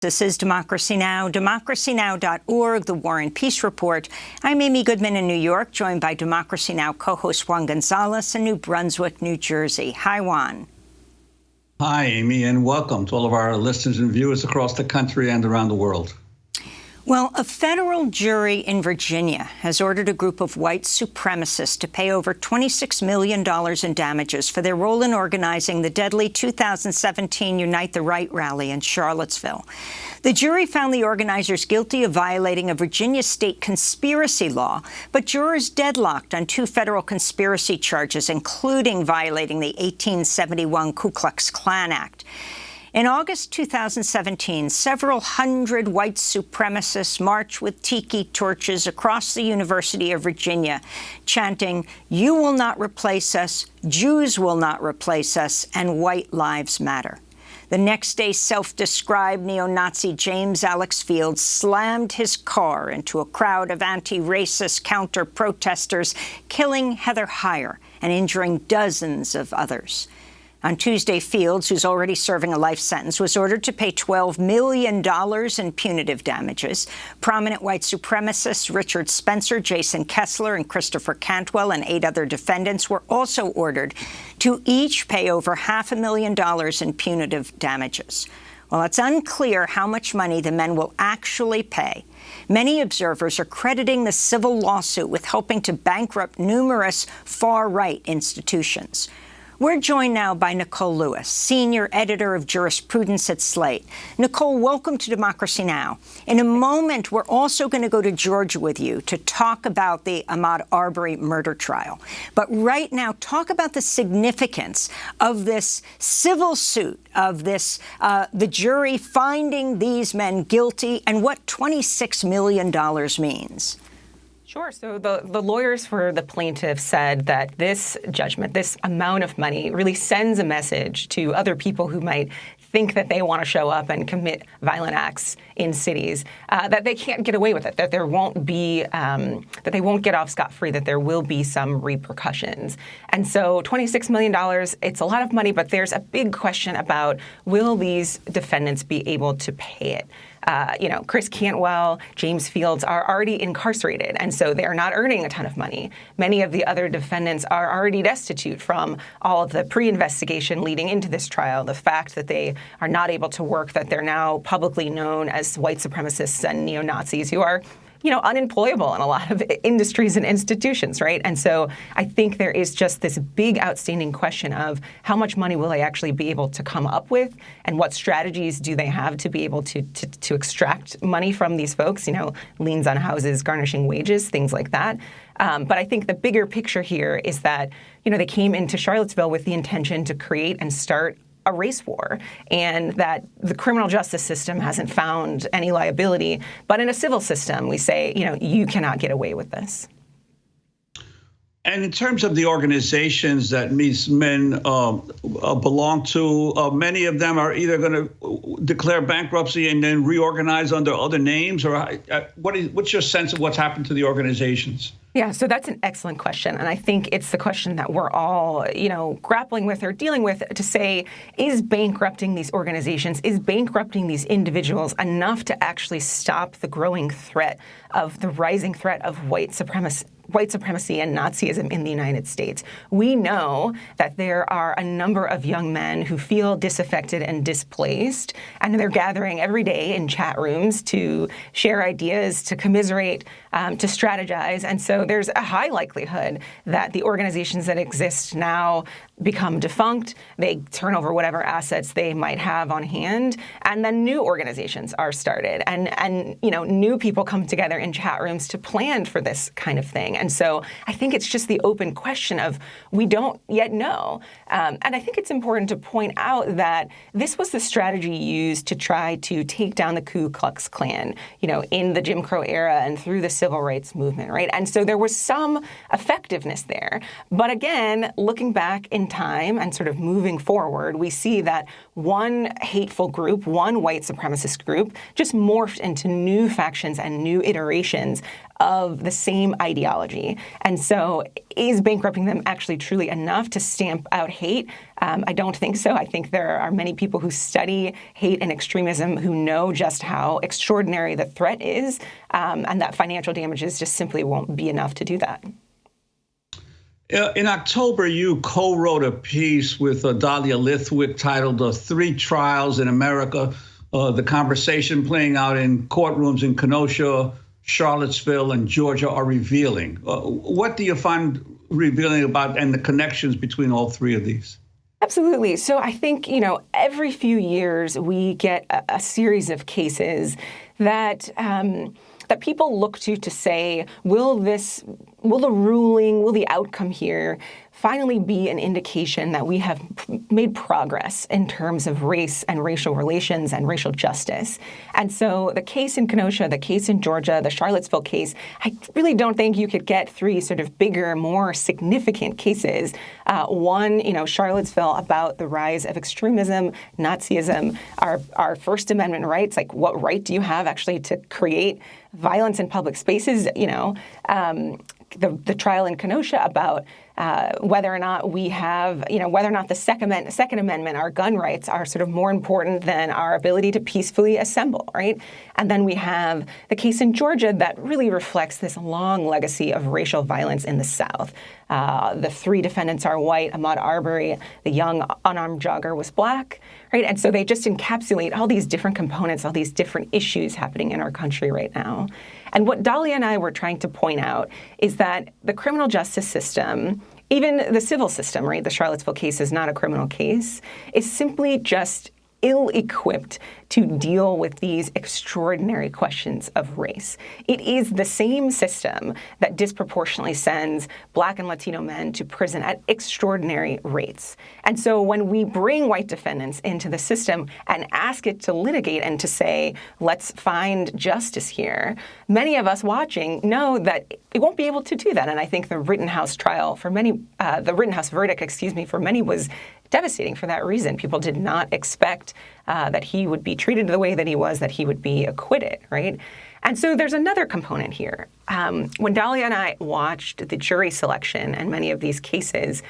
This is Democracy Now!, democracynow.org, The War and Peace Report. I'm Amy Goodman in New York, joined by Democracy Now! Co-host Juan Gonzalez in New Brunswick, New Jersey. Hi, Juan. Hi, Amy, and welcome to all of our listeners and viewers across the country and around the world. Well, a federal jury in Virginia has ordered a group of white supremacists to pay over $26 million in damages for their role in organizing the deadly 2017 Unite the Right rally in Charlottesville. The jury found the organizers guilty of violating a Virginia state conspiracy law, but jurors deadlocked on two federal conspiracy charges, including violating the 1871 Ku Klux Klan Act. In August 2017, several hundred white supremacists marched with tiki torches across the University of Virginia, chanting, "You will not replace us, Jews will not replace us, and white lives matter." The next day, self-described neo-Nazi James Alex Fields slammed his car into a crowd of anti-racist counter-protesters, killing Heather Heyer and injuring dozens of others. On Tuesday, Fields, who's already serving a life sentence, was ordered to pay $12 million in punitive damages. Prominent white supremacists Richard Spencer, Jason Kessler, and Christopher Cantwell, and 8 other defendants were also ordered to each pay over $500,000 in punitive damages. While it's unclear how much money the men will actually pay, many observers are crediting the civil lawsuit with helping to bankrupt numerous far-right institutions. We're joined now by Nicole Lewis, senior editor of jurisprudence at Slate. Nicole, welcome to Democracy Now! In a moment, we're also going to go to Georgia with you to talk about the Ahmaud Arbery murder trial. But right now, talk about the significance of this civil suit, of this, the jury finding these men guilty, and what $26 million means. Sure. So the lawyers for the plaintiff said that this judgment, this amount of money, really sends a message to other people who might think that they want to show up and commit violent acts in cities, that they can't get away with it, that there won't be, that they won't get off scot-free, that there will be some repercussions. And so $26 million, it's a lot of money, but there's a big question about, will these defendants be able to pay it? Chris Cantwell, James Fields are already incarcerated, and so they're not earning a ton of money. Many of the other defendants are already destitute from all of the pre-investigation leading into this trial, the fact that they are not able to work, that they're now publicly known as white supremacists and neo-Nazis who are unemployable in a lot of industries and institutions, right? And so I think there is just this big outstanding question of how much money will they actually be able to come up with, and what strategies do they have to be able to extract money from these folks, liens on houses, garnishing wages, things like that. But I think the bigger picture here is that, they came into Charlottesville with the intention to create and start a race war, and that the criminal justice system hasn't found any liability. But in a civil system, we say, you cannot get away with this. And in terms of the organizations that these men belong to, many of them are either going to declare bankruptcy and then reorganize under other names, or what's your sense of what's happened to the organizations? Yeah, so that's an excellent question. And I think it's the question that we're all, grappling with or dealing with, to say, is bankrupting these organizations, is bankrupting these individuals enough to actually stop the growing threat of the rising threat of white supremacy and Nazism in the United States? We know that there are a number of young men who feel disaffected and displaced, and they're gathering every day in chat rooms to share ideas, to commiserate, to strategize. And so there's a high likelihood that the organizations that exist now become defunct, they turn over whatever assets they might have on hand, and then new organizations are started. And new people come together in chat rooms to plan for this kind of thing. And so I think it's just the open question of, we don't yet know. And I think it's important to point out that this was the strategy used to try to take down the Ku Klux Klan, in the Jim Crow era and through the civil rights movement, right? And so there was some effectiveness there. But again, looking back in time and sort of moving forward, we see that one hateful group, one white supremacist group, just morphed into new factions and new iterations of the same ideology. And so is bankrupting them actually truly enough to stamp out hate? I don't think so. I think there are many people who study hate and extremism who know just how extraordinary the threat is, and that financial damages just simply won't be enough to do that. In October, you co-wrote a piece with Dahlia Lithwick titled Three Trials in America, the conversation playing out in courtrooms in Kenosha, Charlottesville, and Georgia are revealing. What do you find revealing about and the connections between all three of these? Absolutely. So I think, every few years we get a series of cases that that people look to say, will the outcome here finally be an indication that we have made progress in terms of race and racial relations and racial justice? And so the case in Kenosha, the case in Georgia, the Charlottesville case, I really don't think you could get three sort of bigger, more significant cases. One, Charlottesville, about the rise of extremism, Nazism, our First Amendment rights, like what right do you have actually to create violence in public spaces? The trial in Kenosha about whether or not we have, whether or not the Second Amendment, our gun rights, are sort of more important than our ability to peacefully assemble, right? And then we have the case in Georgia that really reflects this long legacy of racial violence in the South. The three defendants are white. Ahmaud Arbery, the young unarmed jogger, was black, right? And so they just encapsulate all these different components, all these different issues happening in our country right now. And what Dahlia and I were trying to point out is that the criminal justice system, even the civil system, right, the Charlottesville case is not a criminal case, is simply just ill-equipped to deal with these extraordinary questions of race. It is the same system that disproportionately sends Black and Latino men to prison at extraordinary rates. And so when we bring white defendants into the system and ask it to litigate and to say, let's find justice here, many of us watching know that it won't be able to do that. And I think the Rittenhouse trial for many, the Rittenhouse verdict, for many was devastating for that reason. People did not expect that he would be treated the way that he was, that he would be acquitted, right? And so there's another component here. When Dahlia and I watched the jury selection in many of these cases,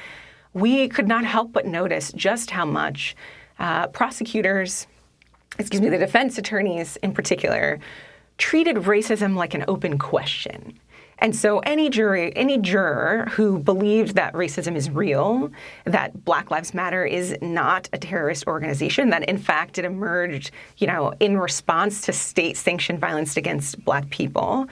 we could not help but notice just how much prosecutors, the defense attorneys in particular, treated racism like an open question. And so any juror who believed that racism is real, that Black Lives Matter is not a terrorist organization, that in fact it emerged, in response to state-sanctioned violence against Black people,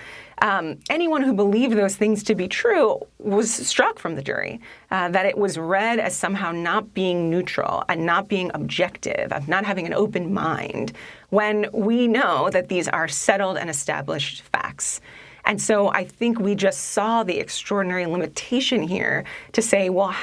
anyone who believed those things to be true was struck from the jury, that it was read as somehow not being neutral and not being objective, of not having an open mind, when we know that these are settled and established facts. And so I think we just saw the extraordinary limitation here to say, well,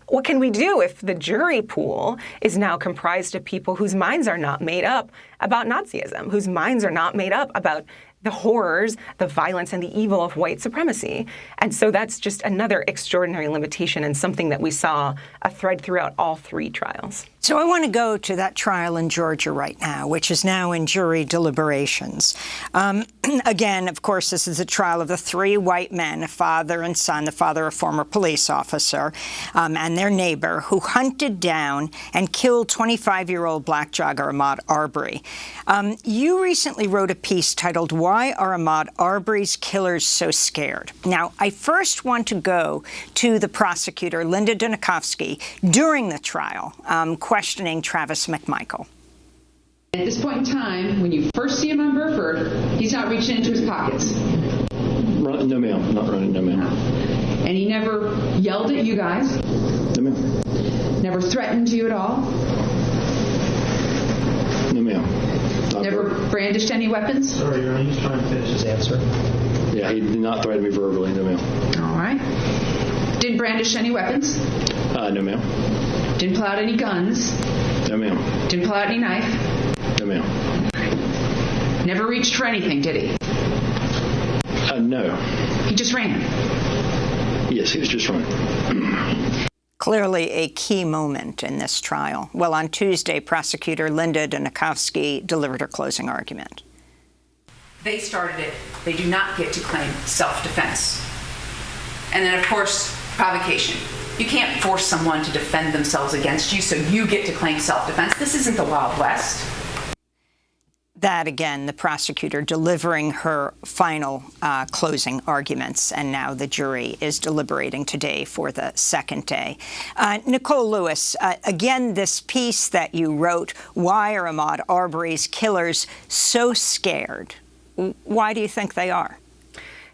what can we do if the jury pool is now comprised of people whose minds are not made up about Nazism, whose minds are not made up about the horrors, the violence, and the evil of white supremacy? And so that's just another extraordinary limitation and something that we saw a thread throughout all three trials. So I want to go to that trial in Georgia right now, which is now in jury deliberations. Again, of course, this is a trial of the three white men, a father and son, the father a former police officer, and their neighbor, who hunted down and killed 25-year-old Black jogger Ahmaud Arbery. You recently wrote a piece titled, "Why Are Ahmaud Arbery's Killers So Scared?" Now, I first want to go to the prosecutor, Linda Dunikovsky, during the trial, questioning Travis McMichael. At this point in time, when you first see him on Burford, he's not reaching into his pockets. No, ma'am. Not running, no, ma'am. And he never yelled at you guys? No, ma'am. Never threatened you at all? No, ma'am. Never brandished any weapons? Sorry, Your Honor, he's trying to finish his answer. Yeah, he did not threaten me verbally, no, ma'am. All right. Didn't brandish any weapons? No, ma'am. Didn't pull out any guns? No, ma'am. Didn't pull out any knife? No, ma'am. Never reached for anything, did he? No. He just ran? Yes, he was just running. Clearly a key moment in this trial. Well, on Tuesday, prosecutor Linda Dunikovsky delivered her closing argument. They started it. They do not get to claim self-defense. And then, of course, provocation. You can't force someone to defend themselves against you, so you get to claim self-defense. This isn't the Wild West. That, again, the prosecutor delivering her final closing arguments, and now the jury is deliberating today for the second day. Nicole Lewis, again, this piece that you wrote, Why Are Ahmaud Arbery's Killers So Scared? Why do you think they are?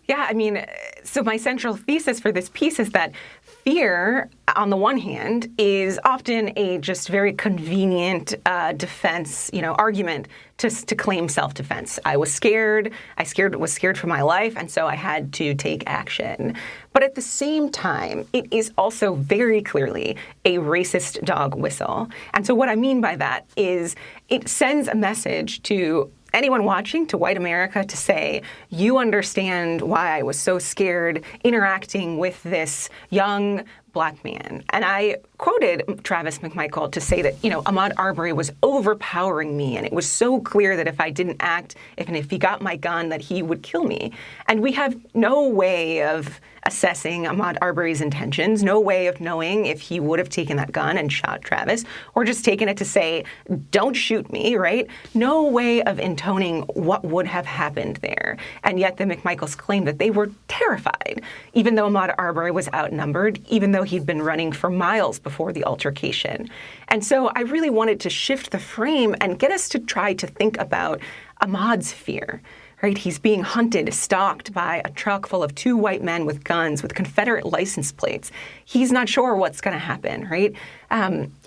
Yeah, I mean, so my central thesis for this piece is that fear, on the one hand, is often a just very convenient defense, argument to claim self-defense. I was scared. Was scared for my life, and so I had to take action. But at the same time, it is also very clearly a racist dog whistle. And so what I mean by that is it sends a message to anyone watching, to white America, to say, you understand why I was so scared interacting with this young Black man. And I quoted Travis McMichaels to say that, Ahmaud Arbery was overpowering me, and it was so clear that if I didn't act, if he got my gun, that he would kill me. And we have no way of assessing Ahmaud Arbery's intentions, no way of knowing if he would have taken that gun and shot Travis, or just taken it to say, don't shoot me, right? No way of intoning what would have happened there. And yet the McMichaels claim that they were terrified, even though Ahmaud Arbery was outnumbered, even though he'd been running for miles before the altercation. And so I really wanted to shift the frame and get us to try to think about Ahmaud's fear. Right? He's being hunted, stalked by a truck full of two white men with guns, with Confederate license plates. He's not sure what's going to happen, right?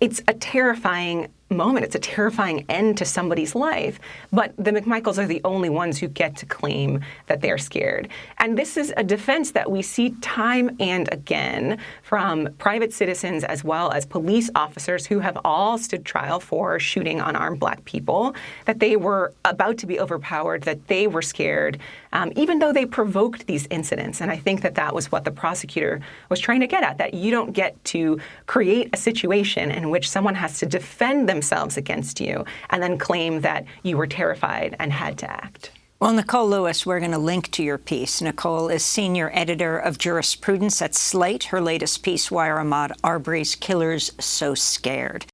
It's a terrifying moment. It's a terrifying end to somebody's life. But the McMichaels are the only ones who get to claim that they're scared. And this is a defense that we see time and again from private citizens as well as police officers who have all stood trial for shooting unarmed Black people, that they were about to be overpowered, that they were scared, even though they provoked these incidents. And I think that that was what the prosecutor was trying to get at, that you don't get to create a situation in which someone has to defend themselves against you and then claim that you were terrified and had to act. Well, Nicole Lewis, we're going to link to your piece. Nicole is senior editor of jurisprudence at Slate. Her latest piece, Why Are Ahmaud Arbery's Killers So Scared?